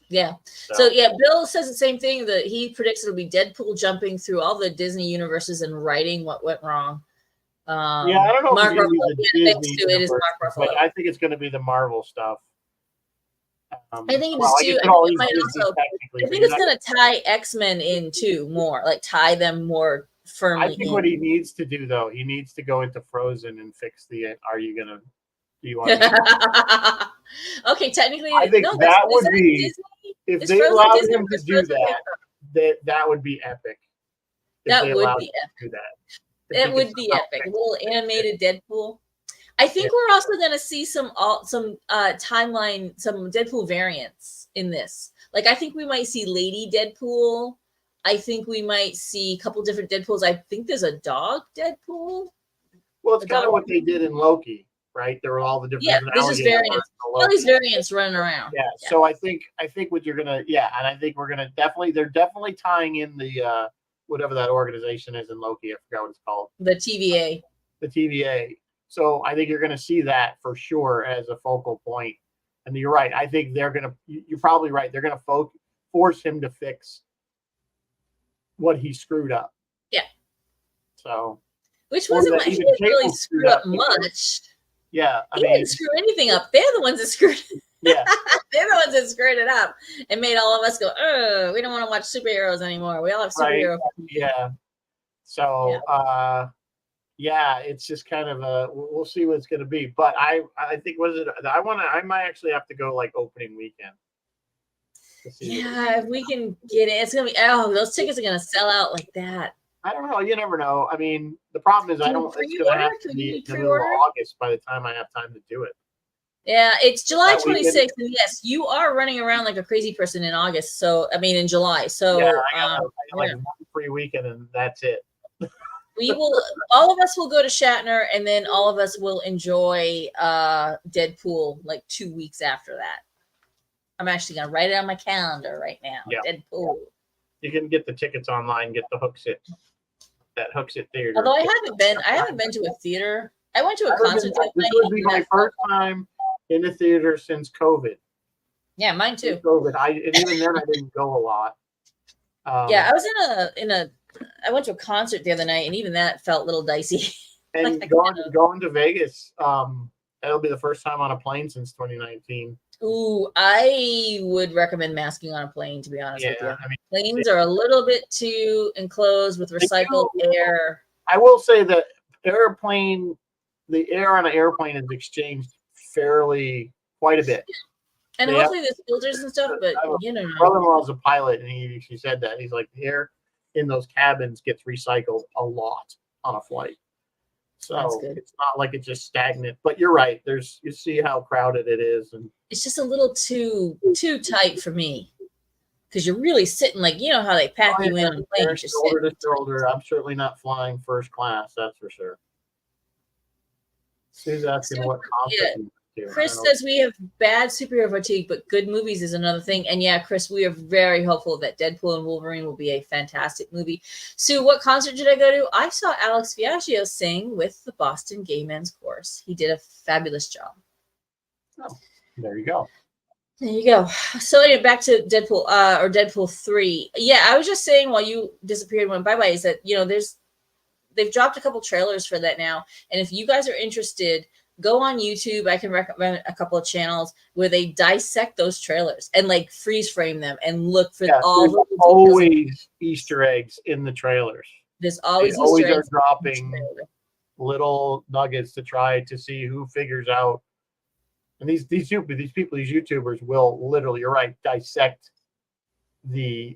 Yeah. So yeah, Bill says the same thing, that he predicts it'll be Deadpool jumping through all the Disney universes and writing what went wrong. Yeah, I don't know. Mark if Ruffalo, Disney it is Mark Ruffalo. But I think it's going to be the Marvel stuff. I think it's going to tie X-Men in too, more like tie them more firmly. I think what he needs to do, though, he needs to go into Frozen and fix the. Do you want to? Okay, technically, I think that would be if they allowed him to do that. That would be epic. That would be epic. It would be epic. A little animated Deadpool. I think we're also going to see some timeline, some Deadpool variants in this. Like, I think we might see Lady Deadpool. I think we might see a couple different Deadpools. I think there's a dog Deadpool. Well, it's kind of what they did in Loki, right? There were all the different. Yeah, there's just variants. All these variants running around. Yeah. So I think what you're gonna, and I think we're gonna they're definitely tying in the whatever that organization is in Loki. I forgot what it's called. The TVA. The TVA. So I think you're going to see that for sure as a focal point. And you're right. I think you're probably right. They're going to force him to fix what he screwed up. Yeah. So. Which wasn't, he didn't really screw up much. Yeah. He didn't screw anything up. They're the ones that screwed it. Yeah. They're the ones that screwed it up and made all of us go, oh, we don't want to watch superheroes anymore. We all have superheroes. Right. Yeah. So, it's just kind of we'll see what it's going to be. But I think, I might actually have to go like opening weekend. Yeah, if we can get it, it's going to be, those tickets are going to sell out like that. I don't know. You never know. I mean, the problem is it's going to have to be in the middle of August by the time I have time to do it. Yeah, it's July 26th, and yes, you are running around like a crazy person in August. So, I mean, in July. So, I got like one free weekend, and that's it. All of us will go to Shatner, and then all of us will enjoy Deadpool like 2 weeks after that. I'm actually going to write it on my calendar right now. Yeah. Deadpool. You can get the tickets online, get the Hooksett theater. Although I haven't been to a theater. I went to a concert. This would be my first time in the theater since COVID. Yeah, mine too. COVID. And even then I didn't go a lot. I was I went to a concert the other night, and even that felt a little dicey. And going to Vegas, that'll be the first time on a plane since 2019. Ooh, I would recommend masking on a plane, to be honest with you. I mean, planes are a little bit too enclosed with recycled air. I will say that the air on an airplane is exchanged quite a bit. And hopefully there's filters and stuff, but you know. My brother-in-law's a pilot, and he said that. He's like, the air in those cabins gets recycled a lot on a flight. So it's not like it's just stagnant. But you're right. You see how crowded it is, and it's just a little too tight for me. Because you're really sitting, like, you know how they pack you in on planes. Shoulder to shoulder. I'm certainly not flying first class, that's for sure. Sue's asking what concert too. Chris says we have bad superhero fatigue, but good movies is another thing. And yeah, Chris, we are very hopeful that Deadpool and Wolverine will be a fantastic movie. Sue, what concert did I go to? I saw Alex Biagio sing with the Boston Gay Men's Chorus. He did a fabulous job. Oh, there you go. There you go. So anyway, back to Deadpool or Deadpool 3. Yeah, I was just saying while you disappeared and went bye-bye is that, they've dropped a couple trailers for that now. And if you guys are interested, go on YouTube. I can recommend a couple of channels where they dissect those trailers and like freeze frame them and look for all the always Easter eggs in the trailers. There's always Easter eggs are dropping little nuggets to try to see who figures out. And these YouTubers will literally, you're right, dissect these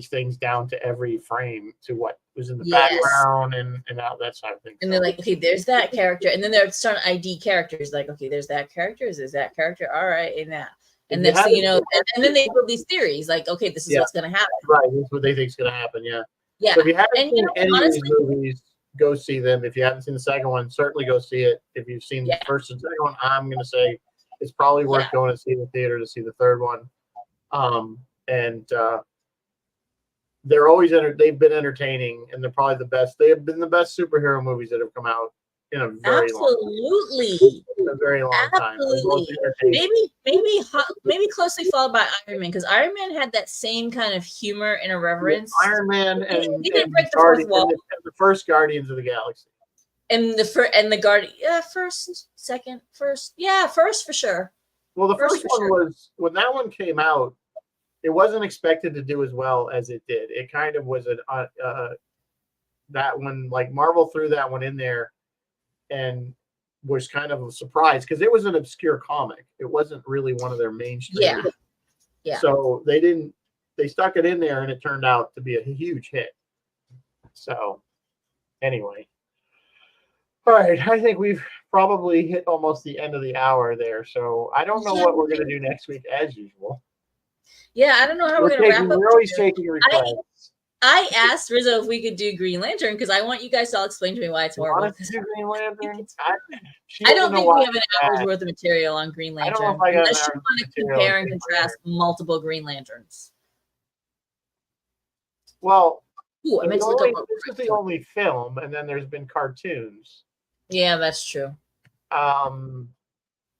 things down to every frame to what was in the background and all that side of things. And they're like, okay, there's that character. And then they're starting to ID characters. Like, okay, there's that character. Is that character? All right. And that. And next thing you know, and then they build these theories like, okay, this is what's going to happen. Right. This is what they think is going to happen. Yeah. Yeah. So if you haven't seen any of these movies, go see them. If you haven't seen the second one, certainly go see it. If you've seen the first and second one, I'm going to say it's probably worth going to see in the theater to see the third one. They're always they've been entertaining, and they're probably the best. They have been the best superhero movies that have come out in a very long time. Maybe closely followed by Iron Man, because Iron Man had that same kind of humor and irreverence. Iron Man and break the fourth wall. The first Guardians of the Galaxy. And the Guardian, first for sure. Well, the first one was when that one came out. It wasn't expected to do as well as it did. It kind of was that one, like Marvel threw that one in there, and was kind of a surprise because it was an obscure comic. It wasn't really one of their mainstream. Yeah. So they stuck it in there, and it turned out to be a huge hit. So, anyway. All right, I think we've probably hit almost the end of the hour there. So I don't know what we're going to do next week, as usual. Yeah, I don't know how we're going to wrap up. We're always taking requests. I asked Rizzo if we could do Green Lantern because I want you guys to all explain to me why it's horrible. Do Green Lantern? I don't think we have an hour's worth of material on Green Lantern. I don't know if I got unless you want to compare and contrast multiple Green Lanterns. Well, I meant to look up this is the only film, and then there's been cartoons. Yeah, that's true.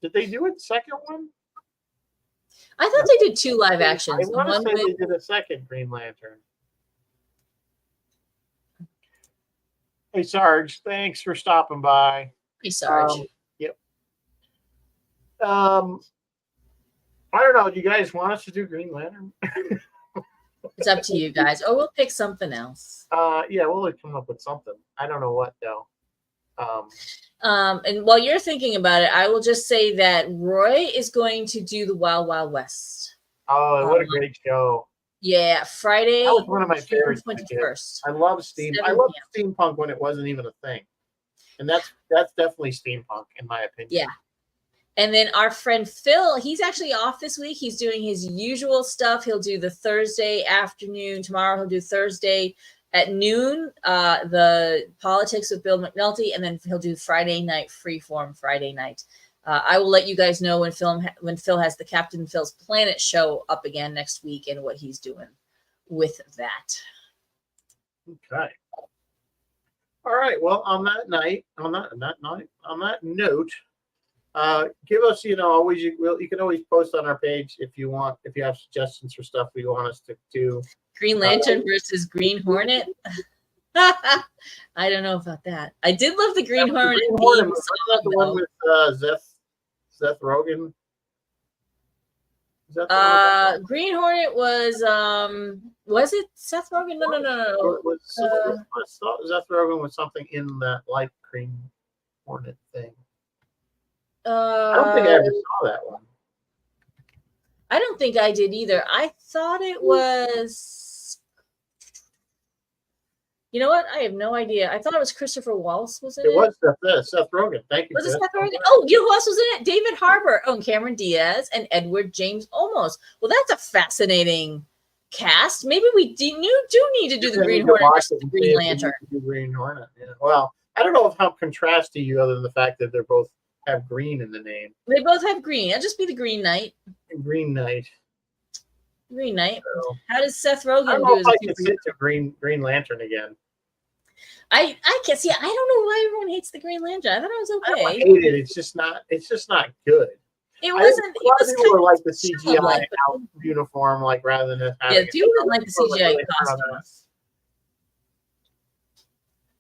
Did they do a second one? I thought they did 2 live actions. I want to say they did a second Green Lantern. Hey, Sarge, thanks for stopping by. Hey, Sarge. Yep. I don't know. Do you guys want us to do Green Lantern? It's up to you guys. Or we'll pick something else. Yeah, we'll come up with something. I don't know what, though. And while you're thinking about it, I will just say that Roy is going to do the Wild Wild West. Oh, what a great show! Yeah, Friday. That was one of my favorites. 21st. I love steampunk when it wasn't even a thing, and that's definitely steampunk in my opinion. Yeah. And then our friend Phil, he's actually off this week. He's doing his usual stuff. He'll do the Thursday afternoon. Tomorrow he'll do Thursday at noon, the politics with Bill McNulty, and then he'll do Friday night, Freeform Friday night. I will let you guys know when Phil has the Captain Phil's Planet show up again next week and what he's doing with that. Okay. All right. Well, on that note, give us, always you can always post on our page if you have suggestions for stuff you want us to do. Green Lantern versus Green Hornet. I don't know about that. I did love the Green Hornet. Was that the one with Seth Rogen? Is that Green Hornet was it Seth Rogen? No. Seth Rogen was something in that like Green Hornet thing. I don't think I ever saw that one. I don't think I did either. I thought it was. You know what? I have no idea. I thought it was Christopher Wallace was in it. It was Seth Rogen. Thank you. Was it Seth Rogen? Oh, you know who else was in it? David Harbour. Oh, and Cameron Diaz and Edward James Olmos. Well, that's a fascinating cast. Maybe we do need to do the Green Hornet versus the Green Lantern. Green Hornet. Yeah. Well, I don't know how contrasty you, other than the fact that they're both have green in the name. They both have green. It'll just be the Green Knight. Green Knight. Green Knight. So, How does Seth I Rogen don't do know as if I a could superhero? sit to Green Lantern again. I can't see. I don't know why everyone hates the Green Lantern. I thought it was I okay. don't hate it. It's just not good. It I think wasn't. a It lot of was people kind are like the of CGI childlike, out uniform, like rather than yeah, having people didn't other like the people are CGI really hard on that. costumes.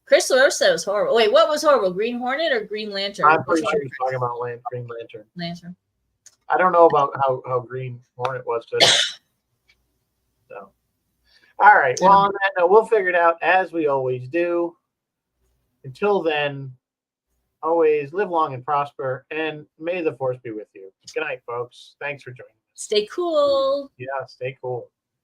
Chris Lewis said it was horrible. Wait, what was horrible? Green Hornet or Green Lantern? I'm Which pretty one? sure he's talking about Green Lantern. Lantern. I don't know about how Green Hornet was, but so. All right. Well, on that note, we'll figure it out as we always do. Until then, always live long and prosper, and may the force be with you. Good night, folks. Thanks for joining us. Stay cool. Yeah, stay cool.